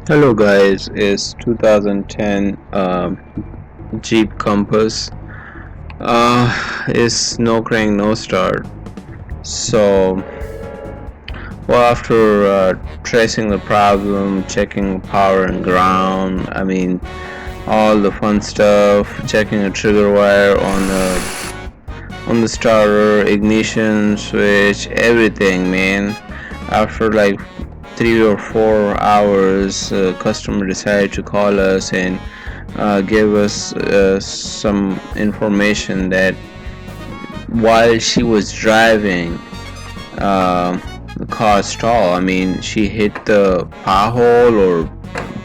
Hello guys, it's 2010 Jeep Compass. It's no crank, no start. So, after tracing the problem, checking power and ground, all the fun stuff, checking a trigger wire on the starter, ignition switch, everything, man. After like 3 or 4 hours, customer decided to call us and gave us some information that while she was driving, the car stalled. She hit the pothole or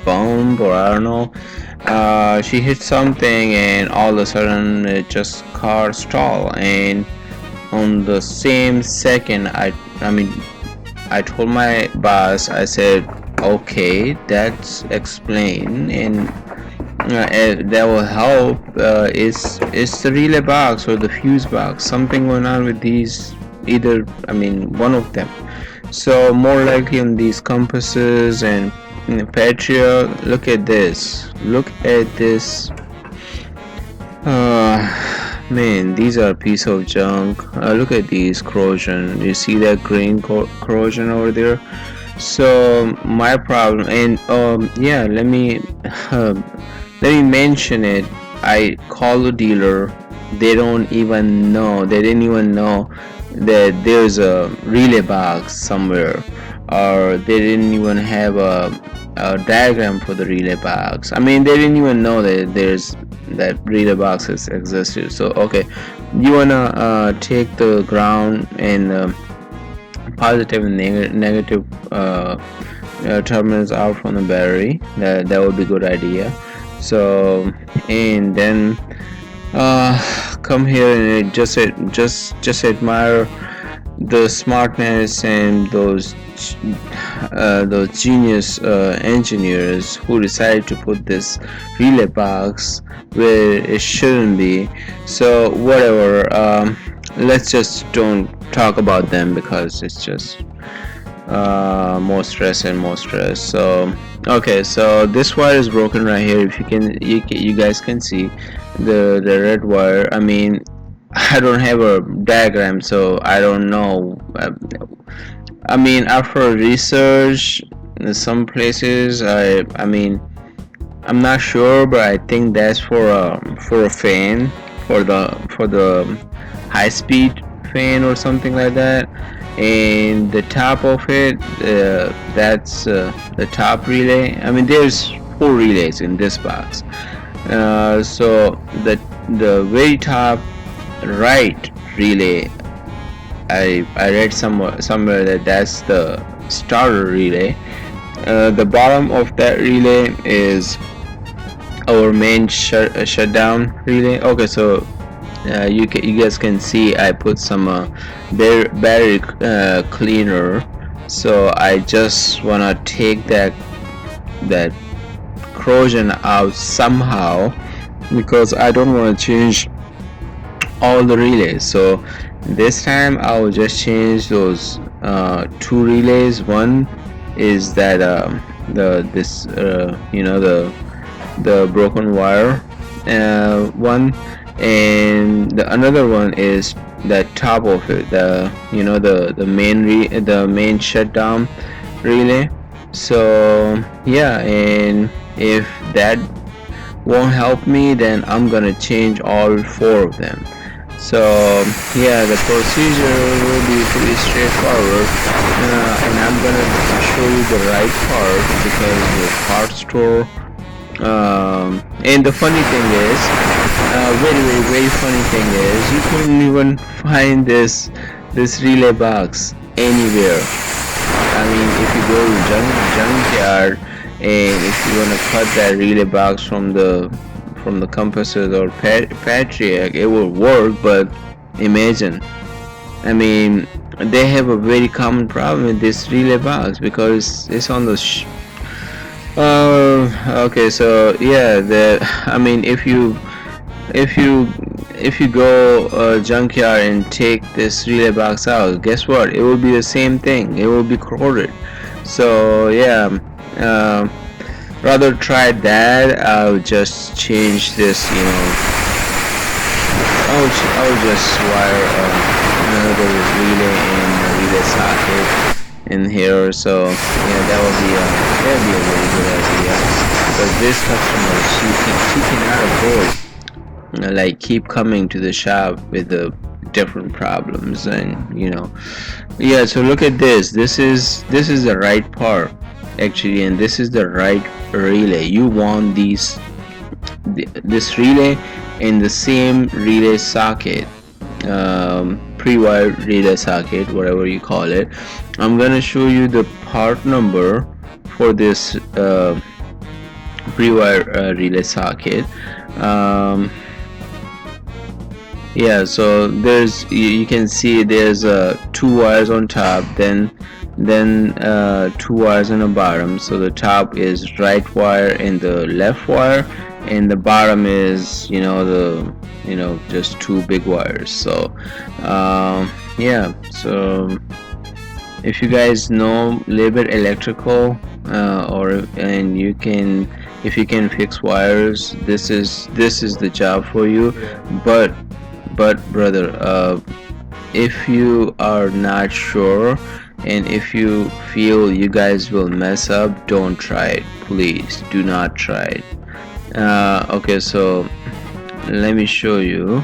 bump, or I don't know. She hit something, and all of a sudden, it just car stalled. And on the same second, I told my boss, I said, okay, that's explain, and that will help. It's the relay box or the fuse box. Something going on with these, either, one of them. So more likely on these compasses and patriot. Look at this. Look at this. Man, these are a piece of junk. Look at these corrosion. You see that green corrosion over there? So my problem, and yeah, let me mention it. I call the dealer. They don't even know. They didn't even know that there's a relay box somewhere, or they didn't even have a diagram for the relay box. They didn't even know that there's that relay boxes existed. So okay, you wanna take the ground and positive and negative terminals out from the battery. That would be a good idea. So, and then come here and just admire the smartness and those genius engineers who decided to put this relay box where it shouldn't be. So whatever, let's just don't talk about them because it's just more stress and more stress. So okay, so this wire is broken right here. If you guys can see the red wire. I don't have a diagram, so I don't know. After research in some places, I'm not sure, but I think that's for a fan, for the high speed fan or something like that. And the top of it, that's the top relay. There's 4 relays in this box. So the very top right relay, I read somewhere that that's the starter relay. The bottom of that relay is our main shutdown relay. Okay, so you guys can see I put some battery cleaner. So I just wanna take that corrosion out somehow, because I don't want to change all the relays. So this time I will just change those 2 relays. One is that the broken wire one, and the another one is that top of it, the main shutdown relay. So yeah, and if that won't help me, then I'm gonna change all 4 of them. So yeah, the procedure will be pretty straightforward, and I'm gonna show you the right part, because the part store, and the funny thing is, very very very funny thing is, you couldn't even find this relay box anywhere. If you go to junkyard, and if you want to cut that relay box from the compasses or patriot, it will work. But imagine, they have a very common problem with this relay box, because it's on the okay, so yeah, if you go junkyard and take this relay box out, guess what? It will be the same thing. It will be corroded. So yeah, rather try that, I'll just change this, you know, I'll just wire another relay and a relay socket in here. So yeah, that would be a very good idea, because this customer, she cannot afford like keep coming to the shop with the different problems. And you know, yeah, so look at this. This is the right part actually, and this is the right relay. You want this relay in the same relay socket, pre-wired relay socket, whatever you call it. I'm gonna show you the part number for this pre-wired relay socket. um, yeah, so you can see there's two wires on top, then two wires on the bottom. So the top is right wire and the left wire, and the bottom is, you know, just two big wires. So yeah, so if you guys know a little bit electrical, and if you can fix wires, this is the job for you. But brother, if you are not sure, and if you feel you guys will mess up, don't try it. Please do not try it. Okay, so let me show you.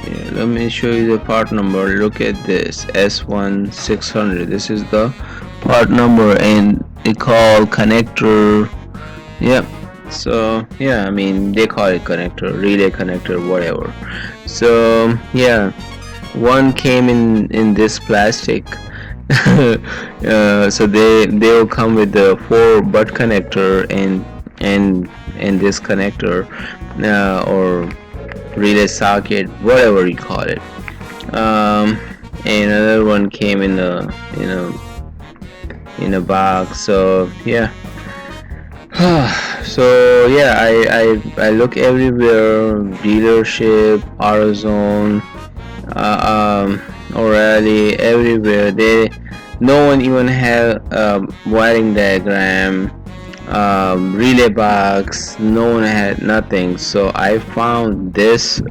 Yeah, let me show you the part number. Look at this, S1600. This is the part number, and it called connector. Yep. So yeah, I mean, they call it connector, relay connector, whatever. So yeah, one came in this plastic. So they'll come with the 4 butt connector and this connector, or relay socket, whatever you call it. And another one came in a, you know, in a box. So yeah. So yeah, I look everywhere, dealership, AutoZone, O'Reilly, everywhere. No one even had wiring diagram, relay box. No one had nothing. So I found this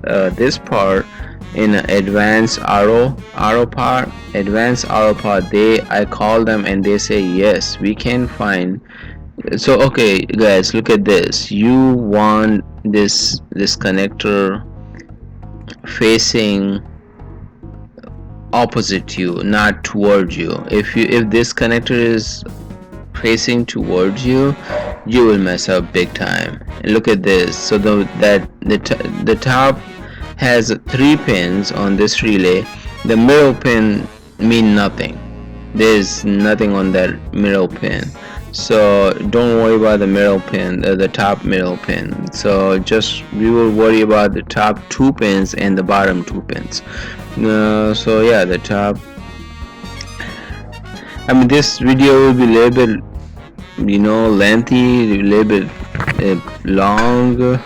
part in advanced auto part. I call them and they say yes, we can find. So okay guys, look at this. You want this connector facing opposite you, not towards you. If this connector is facing towards you, you will mess up big time. And look at this. So the top has 3 pins on this relay. The middle pin mean nothing. There's nothing on that middle pin. So don't worry about the middle pin, the top middle pin. So we will worry about the top 2 pins and the bottom 2 pins. So yeah, the top. I mean, this video will be a little bit, you know, lengthy, a little bit long.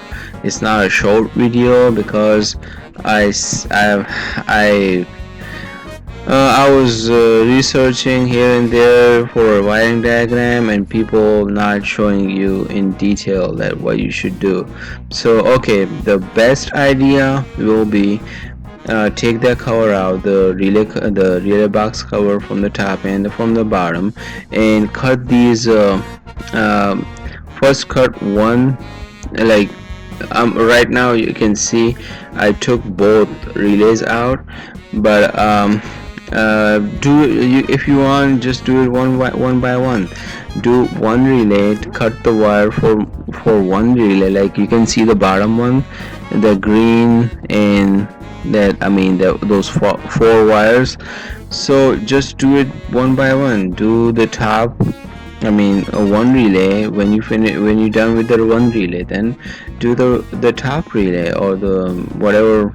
It's not a short video, because I was researching here and there for a wiring diagram, and people not showing you in detail that what you should do. So okay, the best idea will be take that cover out, the relay box cover from the top and from the bottom, and cut these. First cut one, like right now you can see I took both relays out, but if you want, just do it one by one. Do one relay, cut the wire for one relay. Like you can see the bottom one, the green, and those four wires. So just do it one by one. Do the top, one relay. When you're done with the one relay, then do the top relay, or the whatever.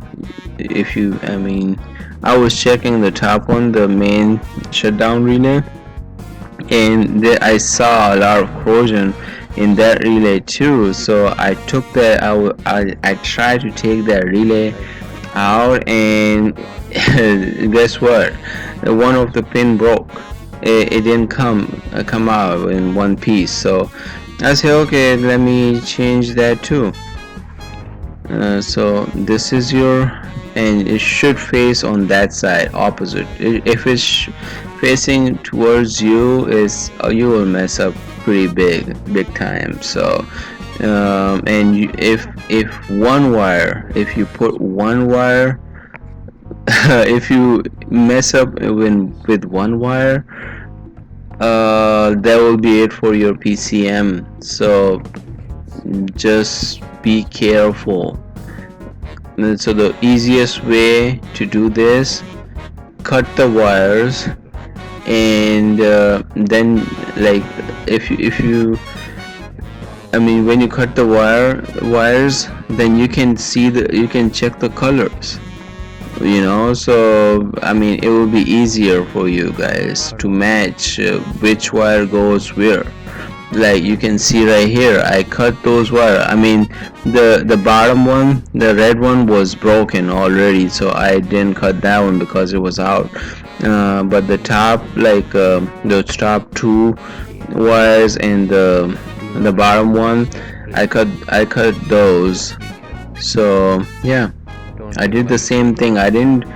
I was checking the top one, the main shutdown relay, and I saw a lot of corrosion in that relay too. So I took that. I tried to take that relay out, and guess what? One of the pin broke. it didn't come out in one piece. So I say, okay, let me change that too. So this is your, and it should face on that side opposite. If it's facing towards you, is you will mess up pretty big time. So and if one wire, if you put one wire, if you mess up with one wire, that will be it for your PCM. So just be careful. And so the easiest way to do this, cut the wires, and then, like, if you I mean, when you cut the wires, then you can see you can check the colors, so I mean, it will be easier for you guys to match which wire goes where. Like you can see right here, I cut those wire. I mean, the bottom one, the red one, was broken already, so I didn't cut that one because it was out. But the top, like the top two wires and the bottom one, I cut those. So yeah, I did the same thing. I didn't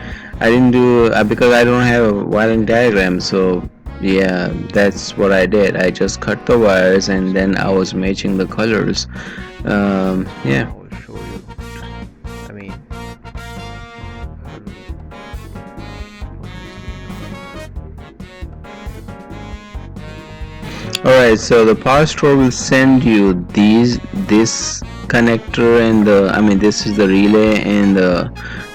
do because I don't have a wiring diagram. So yeah, that's what I did. I just cut the wires and then I was matching the colors. Yeah. I will show you. I mean, Alright, so the power store will send you this connector, and this is the relay, and the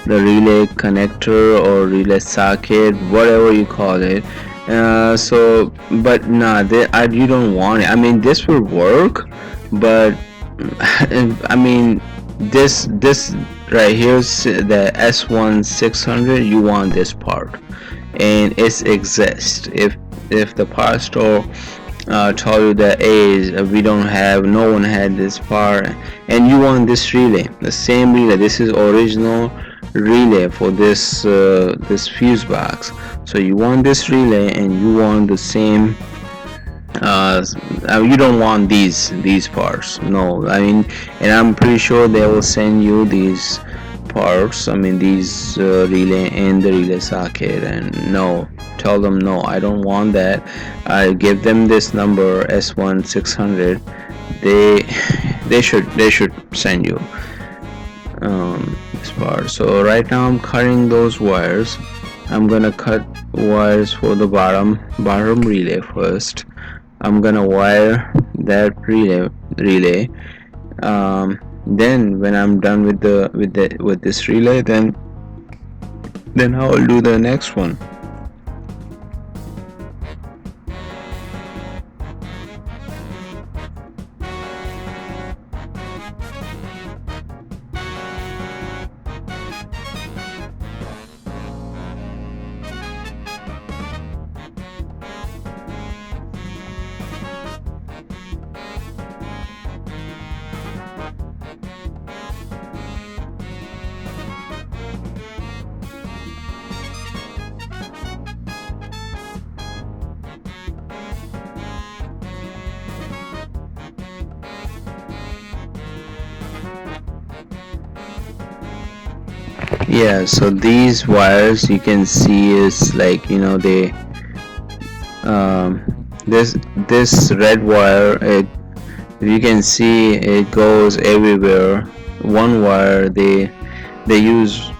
relay connector or relay socket, whatever you call it. So but nah, you don't want it. I mean, this will work, but I mean, this right here is the S1600. You want this part, and it exists. If the power store told you that, hey, we don't have, no one had this part, and you want this relay, the same relay, this is original relay for this fuse box. So you want this relay, and you want the same, you don't want these parts. No, I mean, and I'm pretty sure they will send you these parts, I mean these relay and the relay socket. And no, tell them no, I don't want that. I give them this number S1600. They should send you this part. So right now I'm cutting those wires. I'm gonna cut wires for the bottom relay first. I'm gonna wire that relay. Then when I'm done with this relay, then I will do the next one. Yeah, so these wires you can see is like, they this red wire, you can see it goes everywhere. One wire they use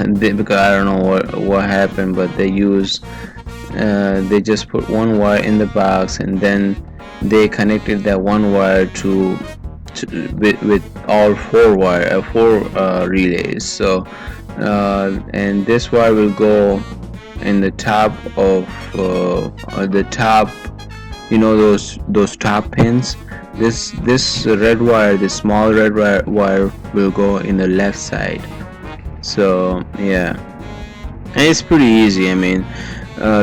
because I don't know what happened, but they just put one wire in the box, and then they connected that one wire with all four relays. So and this wire will go in the top of the top, those top pins. This red wire, this small red wire will go in the left side. So yeah, and it's pretty easy. I mean,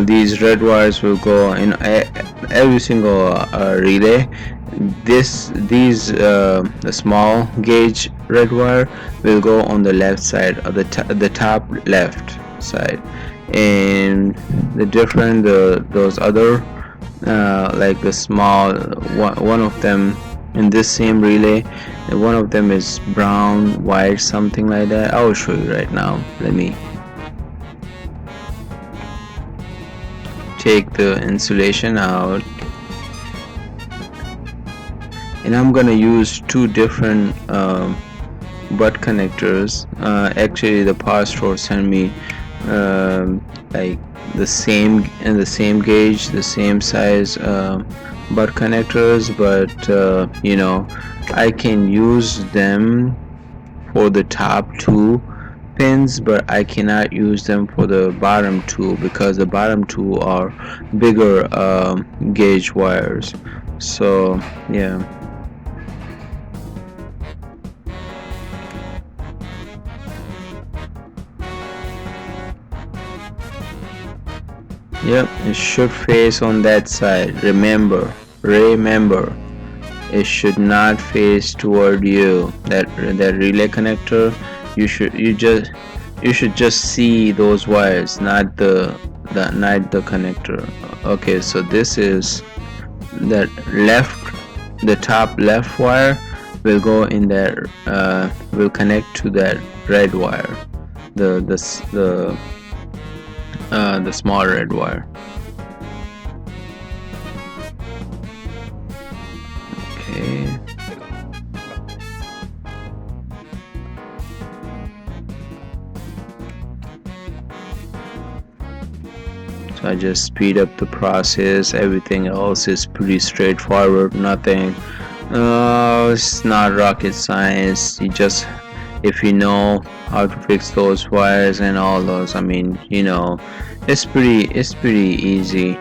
these red wires will go in every single relay. The small gauge red wire will go on the left side of the top left side, and the different those other like the small one of them in this same relay, one of them is brown, white, something like that. I will show you right now. Let me take the insulation out, and I'm gonna use two different butt connectors. Actually the power store sent me like the same gauge, the same size butt connectors, but I can use them for the top two pins, but I cannot use them for the bottom two because the bottom two are bigger gauge wires. So yeah. Yep, it should face on that side. Remember, it should not face toward you. That relay connector, you should just see those wires, not the connector. Okay, so this is that the top left wire will go in that will connect to that red wire, the small red wire. Okay. So I just speed up the process. Everything else is pretty straightforward. Nothing. It's not rocket science. If you know how to fix those wires and all those, I mean, it's pretty easy.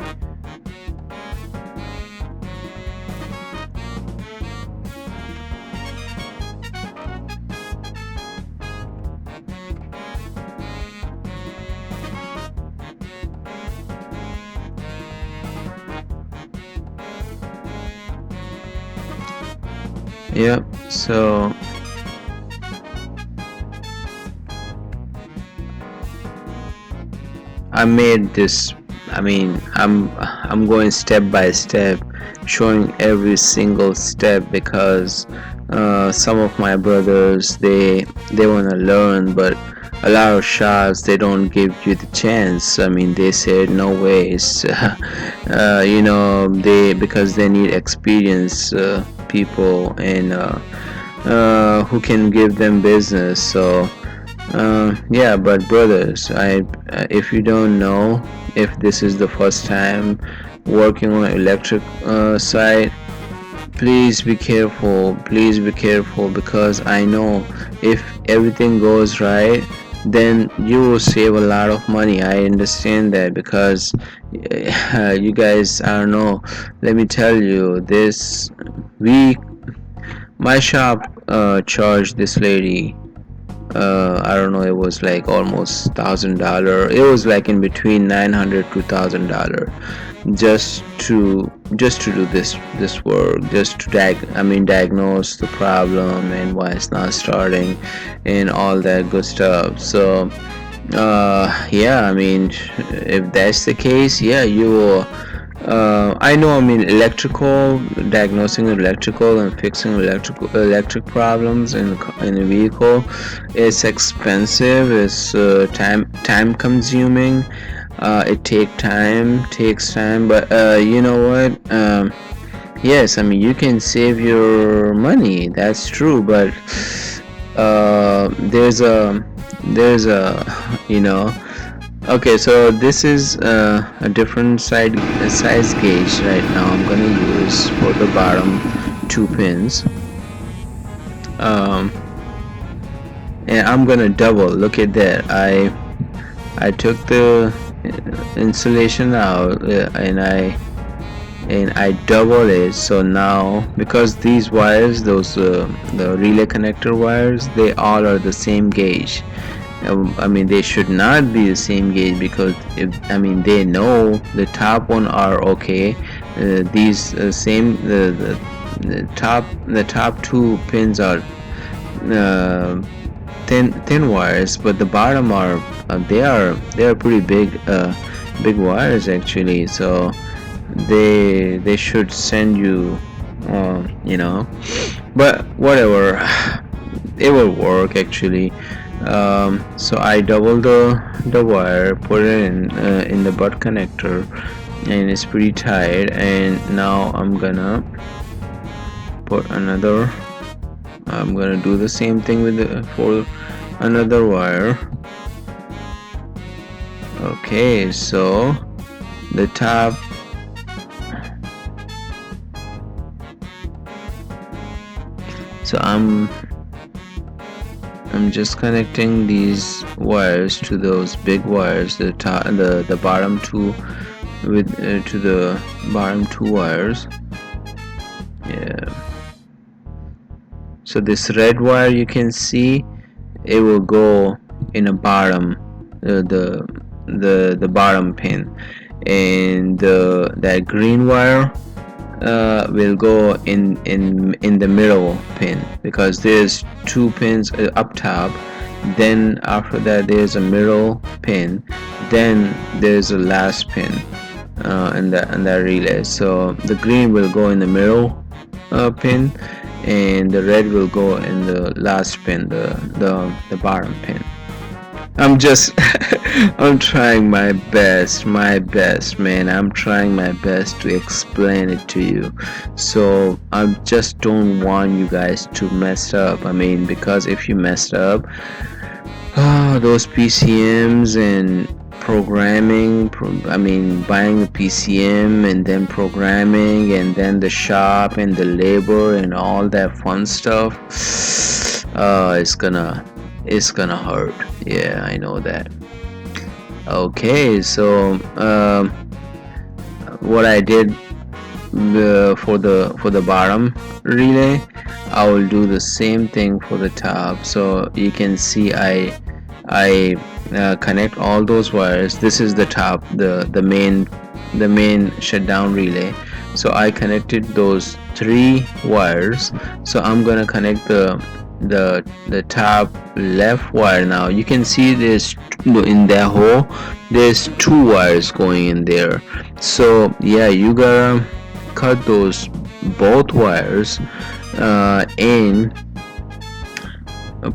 Yep. So I made this. I mean, I'm going step by step, showing every single step because some of my brothers they wanna learn, but a lot of shops they don't give you the chance. I mean, they said no ways. They because they need experienced people and who can give them business. So yeah, but brothers, if you don't know, if this is the first time working on electric side, please be careful. Please be careful because I know if everything goes right, then you will save a lot of money. I understand that because you guys, I don't know. Let me tell you, this week my shop charged this lady I don't know, it was like almost $1,000. It was like in between 900 to $1,000 just to do this work, just to diagnose the problem and why it's not starting and all that good stuff. So yeah, I mean, if that's the case, yeah, you will. I know. I mean, diagnosing electrical and fixing electric problems in a vehicle, it's expensive. It's time consuming. It takes time. But you know what? Yes, I mean you can save your money. That's true. But there's a Okay, so this is a different size gauge right now. I'm gonna use for the bottom two pins, and I'm gonna double. Look at that. I took the insulation out and I double it. So now because these wires, the relay connector wires, they all are the same gauge. I mean, they should not be the same gauge because they know the top one are okay. These same the top two pins are thin wires, but the bottom are they are pretty big wires actually. So they should send you, you know. But whatever, it will work actually. So I double the wire, put it in the butt connector, and it's pretty tight. And now put another. I'm gonna do the same thing with for another wire. Okay, so the top. So I'm just connecting these wires to those big wires, the bottom two with to the bottom two wires. Yeah. So this red wire, you can see it will go in a bottom, the bottom pin, and that green wire will go in the middle pin, because there's two pins up top. Then after that there's a middle pin, then there's a last pin in that relay. So the green will go in the middle pin, and the red will go in the last pin, the bottom pin. I'm just I'm trying my best, man. I'm trying my best to explain it to you. So I just don't want you guys to mess up. I mean, because if you messed up, those PCMs and programming, I mean, buying the PCM and then programming and then the shop and the labor and all that fun stuff, it's gonna hurt. Yeah, I know that. Okay, so what I did for the bottom relay, I will do the same thing for the top. So you can see I connect all those wires. This is the top, the main shutdown relay. So I connected those three wires. So I'm gonna connect the top left wire. Now you can see there's in that hole there's two wires going in there. So yeah, you gotta cut those both wires and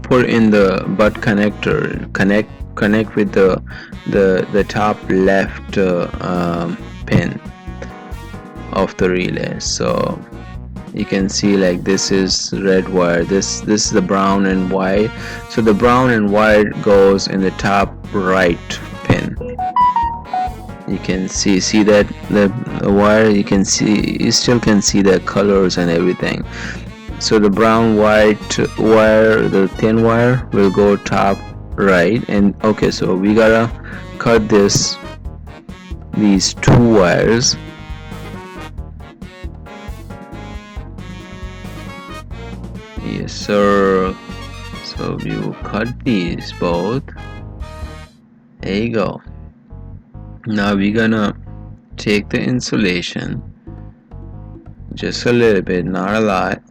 put in the butt connector, connect with the top left pin of the relay. So you can see, like, this is red wire, this is the brown and white. So the brown and white goes in the top right pin. You can see that the wire, you still can see the colors and everything. So the brown white wire, the thin wire, will go top right. And okay, so we gotta cut these two wires. Yes sir. So we will cut these both. There you go. Now we're gonna take the insulation, just a little bit, not a lot.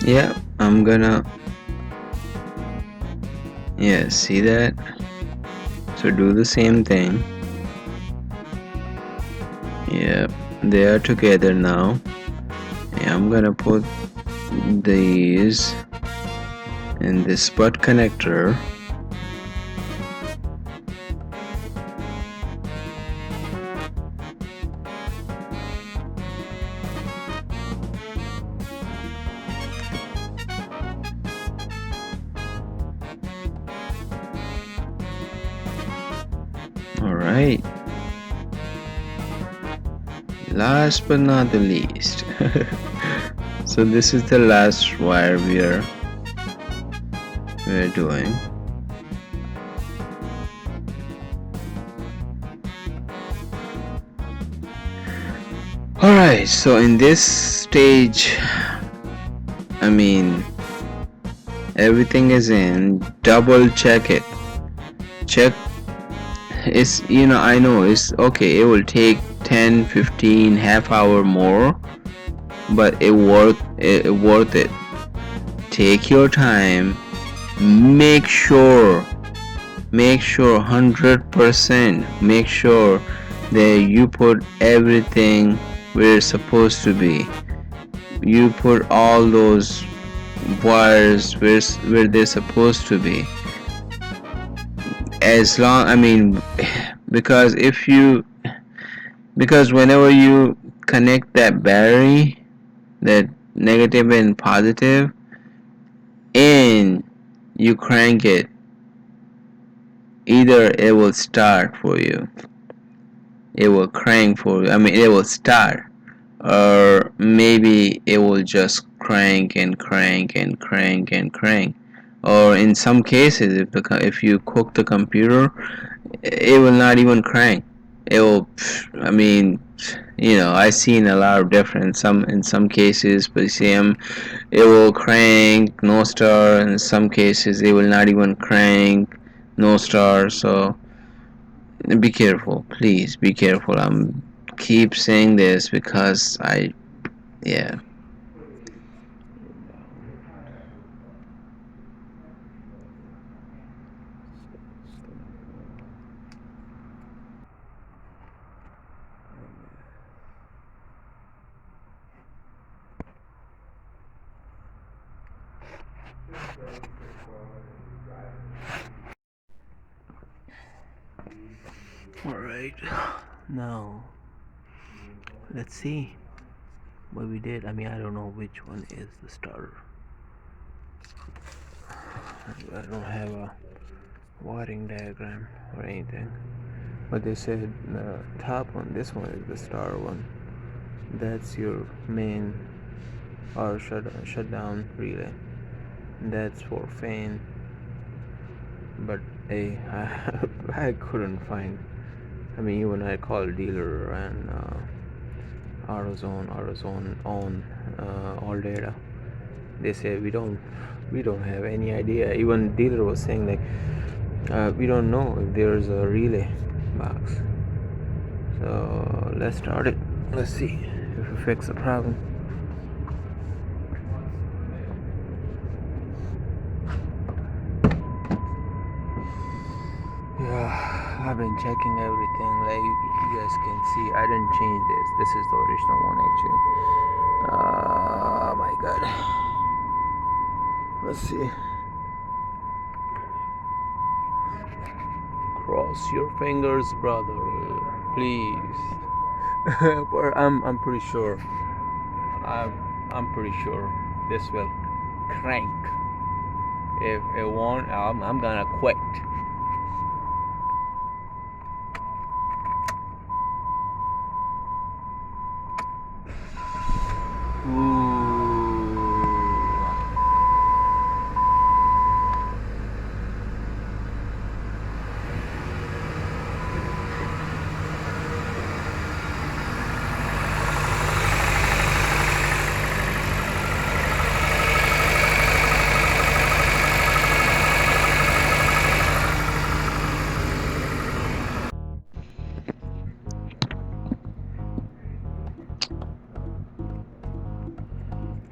Yeah, I'm gonna, yeah, see that? So do the same thing. Yeah, they are together now. Yeah, I'm gonna put these in this butt connector. All right. Last but not the least. So this is the last wire we're doing. Alright, so in this stage, I mean, everything is in. Double check it. Check. It's, I know it's okay. It will take 10, 15, half hour more, but it worth it. Take your time. Make sure 100%. Make sure that you put everything where it's supposed to be. You put all those wires where they're supposed to be. As long, I mean, because whenever you connect that battery, that negative and positive, and you crank it, either it will start for you, it will crank for you, I mean it will start, or maybe it will just crank and crank and crank and crank. Or in some cases, if you cook the computer, it will not even crank. It will, I mean, I've seen a lot of difference. In some cases, but same, it will crank no star. In some cases, it will not even crank no star. So be careful, please be careful. I'm keep saying this because yeah. Alright, now let's see what we did. I mean, I don't know which one is the starter. I don't have a wiring diagram or anything, but they said the top one, this one is the star one. That's your main or shutdown relay. That's for fan, but I couldn't find. I mean, even I called dealer and AutoZone on all data. They say we don't have any idea. Even dealer was saying like we don't know if there's a relay box. So let's start it. Let's see if we fix the problem. Yeah, I've been checking everything. Like you guys can see, I didn't change this. This is the original one actually. Oh my god. Let's see. Cross your fingers, brother. Please. But I'm pretty sure. I'm pretty sure this will crank. If it won't, I'm gonna quit.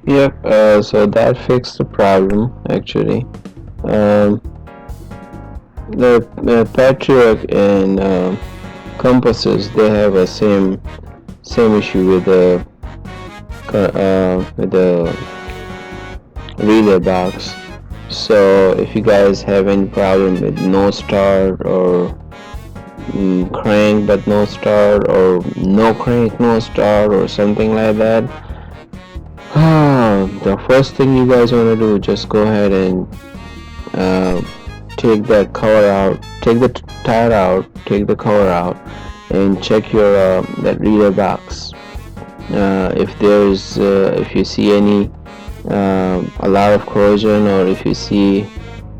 Yep, so that fixed the problem actually. Um, the Patriot and compasses, they have a same issue with the relay box. So if you guys have any problem with no start, or crank but no start, or no crank no start, or something like that, the first thing you guys want to do is just go ahead and take that cover out, take the tire out, take the cover out, and check your that relay box. If you see any a lot of corrosion, or if you see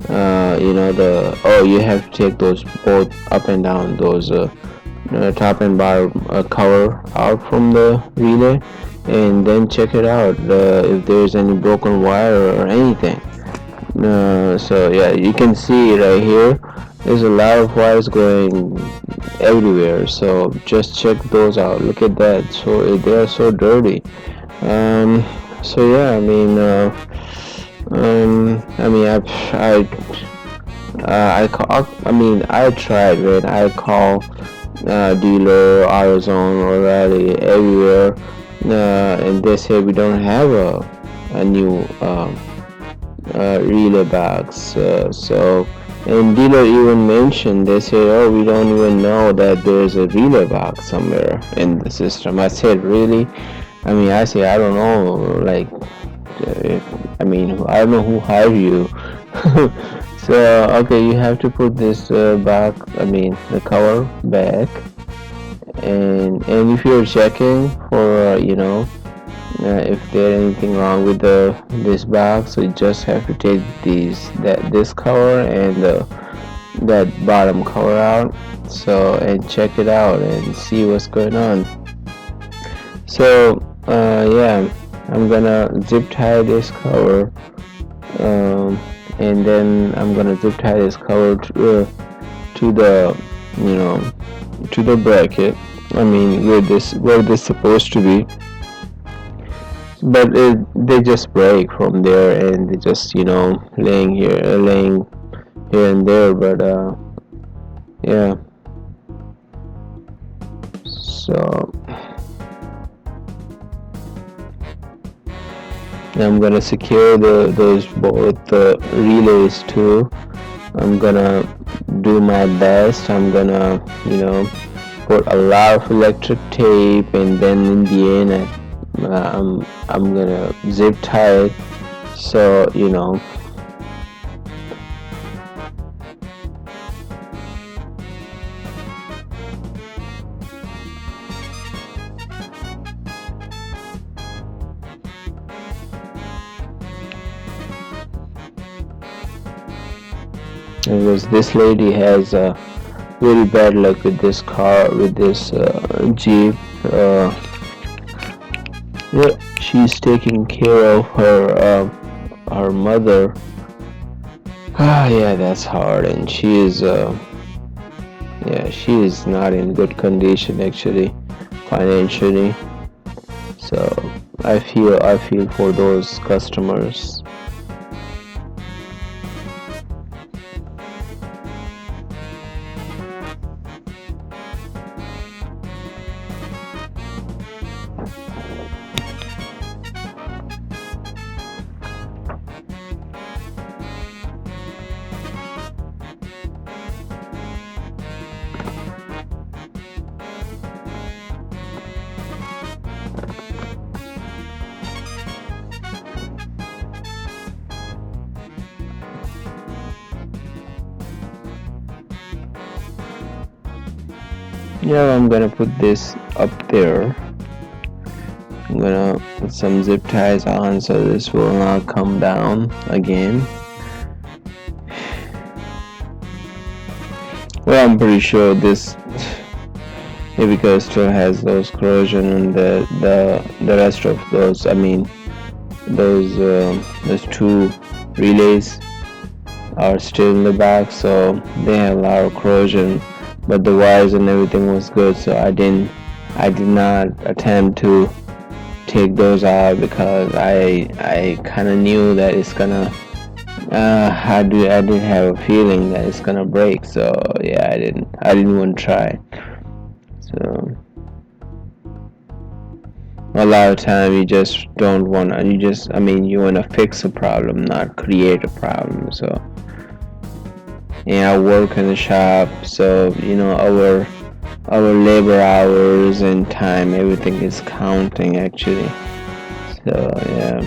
you have to take those both up and down, those top and bottom cover out from the relay, and then check it out if there's any broken wire or anything. So yeah, you can see right here there's a lot of wires going everywhere, so just check those out. Look at that, so they are so dirty. So yeah, I tried, man. I call dealer, AutoZone, O'Reilly, everywhere, and they say we don't have a new relay box. And dealer even mentioned, they say, oh, we don't even know that there's a relay box somewhere in the system. I said, really? I say, I don't know, like, I don't know who hired you. So, okay, you have to put this back, the cover back, and if you're checking for, if there's anything wrong with this box, so you just have to take this cover and that bottom cover out, so, and check it out and see what's going on. So yeah, I'm gonna zip tie this cover, and then I'm gonna zip tie this cover to the to the bracket, where this supposed to be, but they just break from there, and they just laying here and there. But yeah, so I'm gonna secure those both relays too. I'm gonna do my best. I'm gonna put a lot of electric tape, and then in the end I'm gonna zip tie it, so because this lady has really bad luck with this car, with this Jeep. Yeah, she's taking care of her mother. Yeah, that's hard, and she is she is not in good condition actually, financially. So I feel for those customers. Yeah, I'm gonna put this up there. I'm gonna put some zip ties on so this will not come down again. Well, I'm pretty sure this because it still has those corrosion, and the rest of those, those two relays are still in the back, so they have a lot of corrosion, but the wires and everything was good, so I did not attempt to take those out, because I kind of knew that it's gonna I did have a feeling that it's gonna break, so yeah, I didn't want to try. So a lot of time you just don't want to, you want to fix a problem, not create a problem. So yeah, I work in the shop, so our labor hours and time, everything is counting actually. So yeah.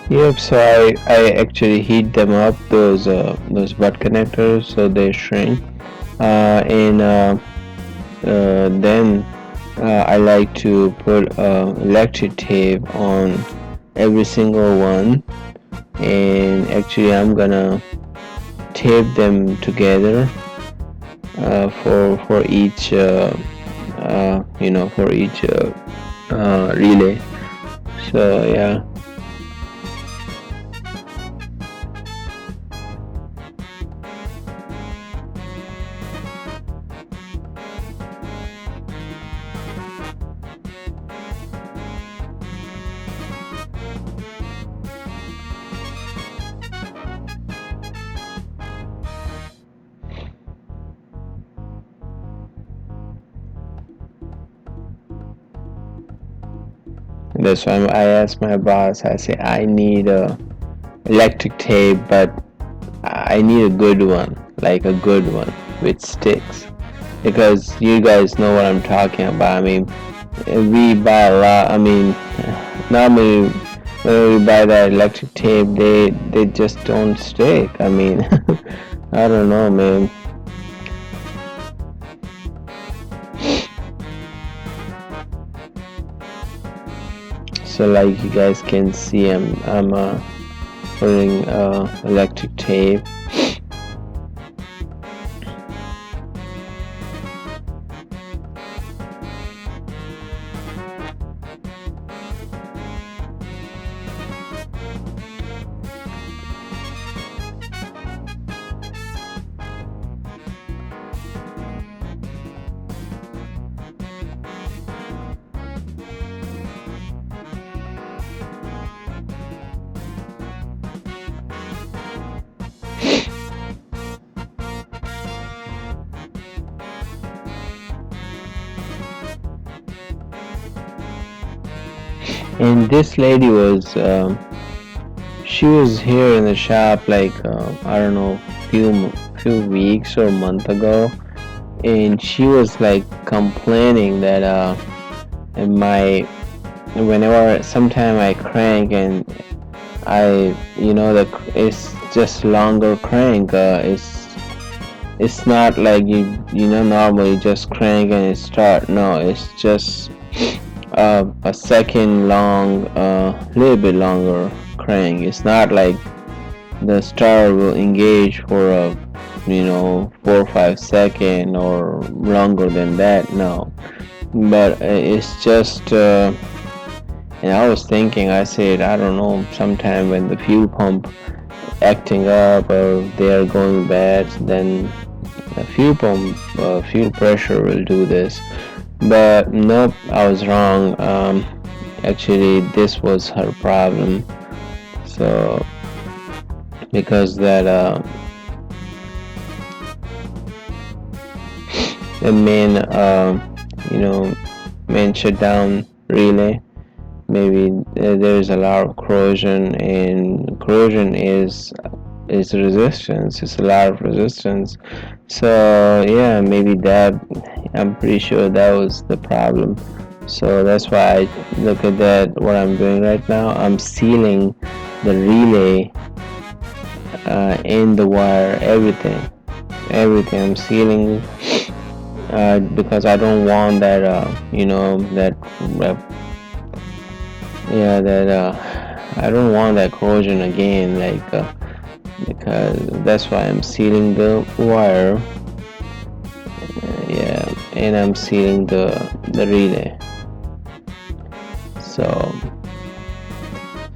Yep, so I actually heat them up, those butt connectors, so they shrink. And then I like to put electric tape on every single one, and actually I'm gonna tape them together for each for each relay. So yeah. That's why I asked my boss. I say I need a electric tape, but I need a good one, like a good one with sticks, because you guys know what I'm talking about. I mean, we buy a lot. I mean, normally when we buy that electric tape, they just don't stick. I mean, I don't know, man. So like you guys can see, I'm putting electric tape. And this lady was she was here in the shop like I don't know, few weeks or a month ago, and she was like complaining that my whenever sometime I crank and I the it's just longer crank. It's not like you normally just crank and it start. No, it's just a second long, little bit longer crank. It's not like the star will engage for a 4 or 5 second or longer than that. No, but it's just. And I was thinking, I said, I don't know, sometime when the fuel pump acting up or they are going bad, then the fuel pump, fuel pressure will do this. But nope, I was wrong. Actually, this was her problem. So because that the main main shutdown relay, maybe there's a lot of corrosion, and corrosion is resistance. It's a lot of resistance. So yeah, maybe that, I'm pretty sure that was the problem. So that's why I look at that. What I'm doing right now, I'm sealing the relay in the wire, everything I'm sealing, because I don't want that that yeah, that I don't want that corrosion again, like because that's why I'm sealing the wire. Yeah, and I'm sealing the relay. So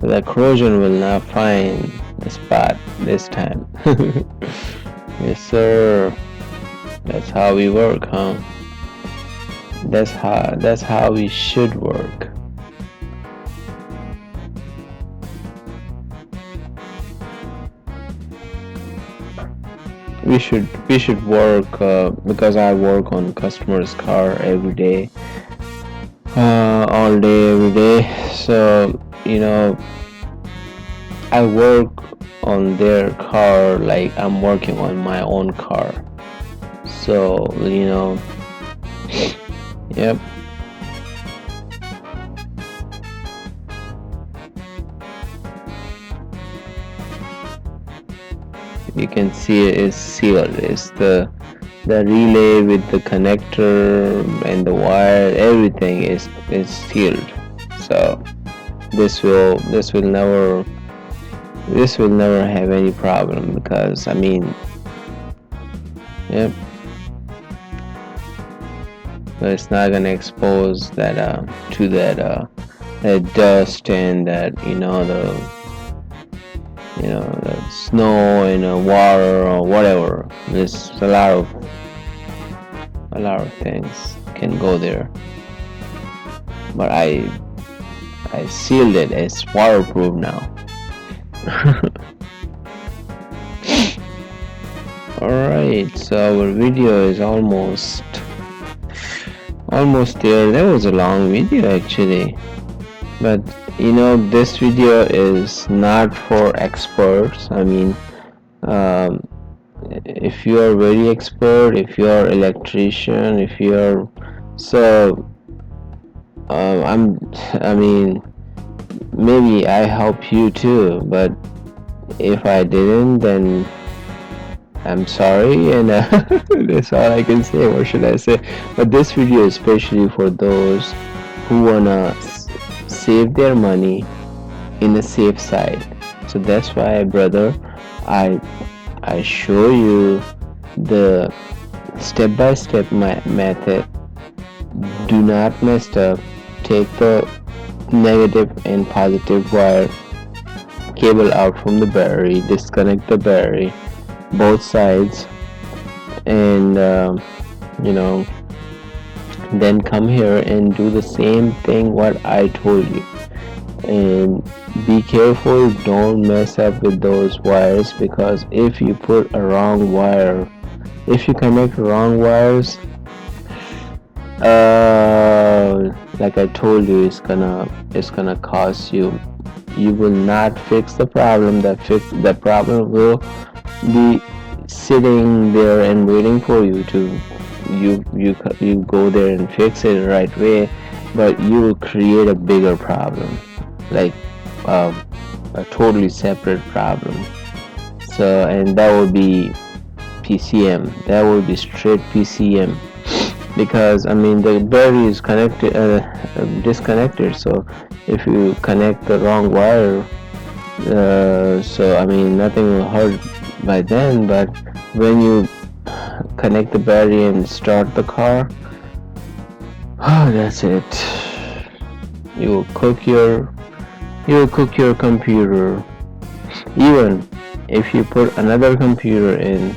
that corrosion will not find the spot this time. Yes, sir. That's how we work, huh? That's how we should work. We should work, because I work on customers' car every day, all day, every day. So I work on their car like I'm working on my own car. So yep. you can see it is sealed. It's the relay with the connector and the wire, everything is sealed. So this will never have any problem, because I mean, yep, so it's not gonna expose that to that dust and that the snow and water or whatever. There's a lot of things can go there, but I sealed it. It's waterproof now. Alright, so our video is almost there. That was a long video actually, but this video is not for experts. I mean, um, if you are very expert, if you are electrician, if you are so I mean, maybe I help you too, but if I didn't, then I'm sorry, and that's all I can say. What should I say? But this video is especially for those who wanna save their money in a safe side. So that's why, brother, I I show you the step-by-step method. Do not mess up. Take the negative and positive wire cable out from the battery. Disconnect the battery, both sides, and you know then come here and do the same thing what I told you. And be careful, don't mess up with those wires, because if you put a wrong wire, if you connect wrong wires, like I told you, it's gonna cost you. You will not fix the problem. The problem will be sitting there and waiting for you to you go there and fix it the right way, but you will create a bigger problem, like um, a totally separate problem. So, and that will be PCM. That will be straight PCM, because I mean the battery is disconnected. So if you connect the wrong wire, so I mean nothing will hurt by then. But when you connect the battery and start the car, oh, that's it. You will cook your computer. Even if you put another computer in,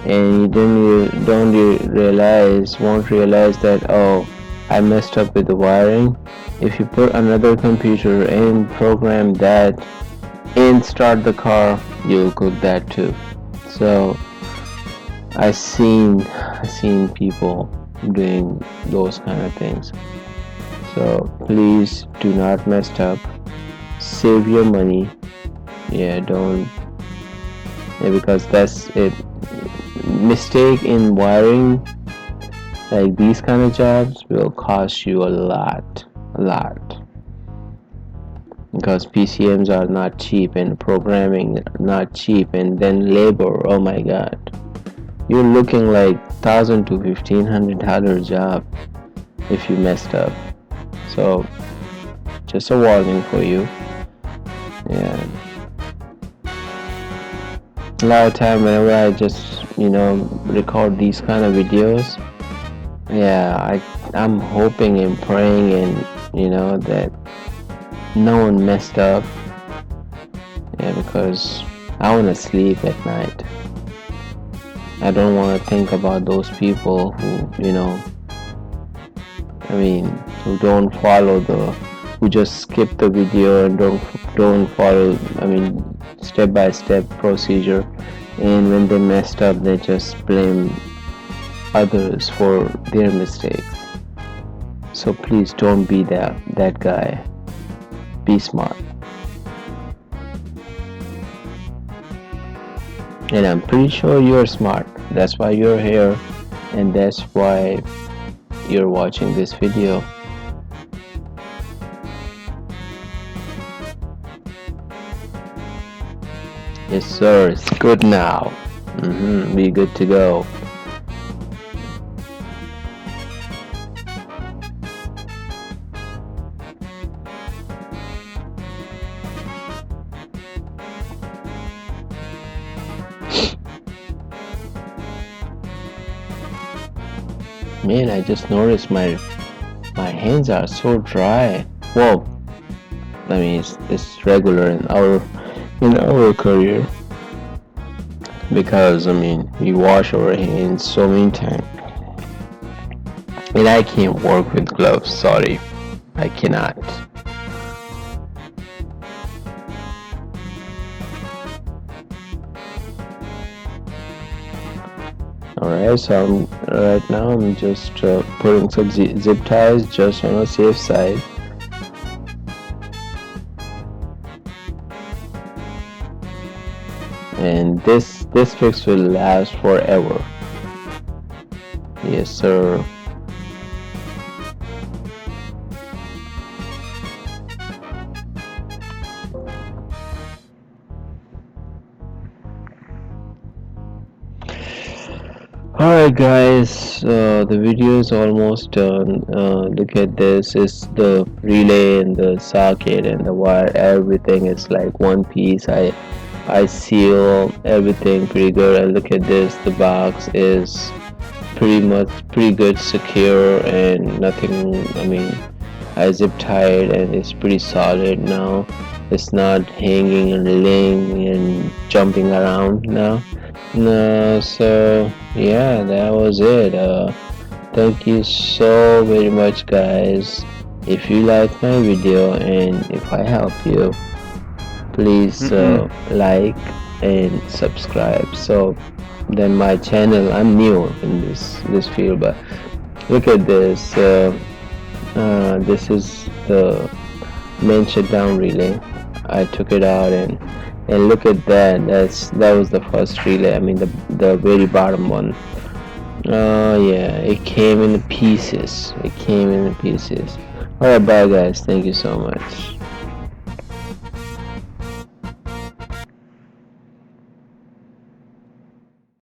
and won't realize that, oh, I messed up with the wiring. If you put another computer and program that and start the car, you'll cook that too. So I seen people doing those kind of things. So please do not mess up. Save your money. Yeah, don't. Yeah, because that's it. Mistake in wiring, like these kind of jobs, will cost you a lot. Because PCMs are not cheap, and programming not cheap, and then labor. Oh my God, you're looking like $1,000 to $1,500 job if you messed up. So just a warning for you. Yeah. A lot of time whenever I just record these kind of videos, yeah, I'm hoping and praying and that no one messed up. Yeah, because I want to sleep at night. I don't want to think about those people who don't follow who just skip the video and don't follow, step-by-step procedure, and when they messed up, they just blame others for their mistakes. So please don't be that guy. Be smart. And I'm pretty sure you're smart. That's why you're here, and that's why you're watching this video. Yes, sir. It's good now. We good to go. Man, I just noticed my hands are so dry. Well, I mean it's regular in our career because I mean we wash our hands so many times, and I can't work with gloves. Sorry, I cannot. Alright, so right now I'm just putting some zip ties just on a safe side. And this fix will last forever. Yes, sir. Alright guys, the video is almost done. Look at this, it's the relay and the socket and the wire, everything is like one piece. I seal everything pretty good. And look at this, the box is pretty good, secure, and nothing. I mean, I zip tied and it's pretty solid now. It's not hanging and laying and jumping around now. No, so yeah, that was it. Thank you so very much, guys. If you like my video and if I help you, please like and subscribe. So then my channel, I'm new in this field, but look at this. This is the main shutdown relay. I took it out and look at that. That was the first relay. I mean the very bottom one. Yeah, it came in pieces. It came in pieces. Alright, bye guys. Thank you so much.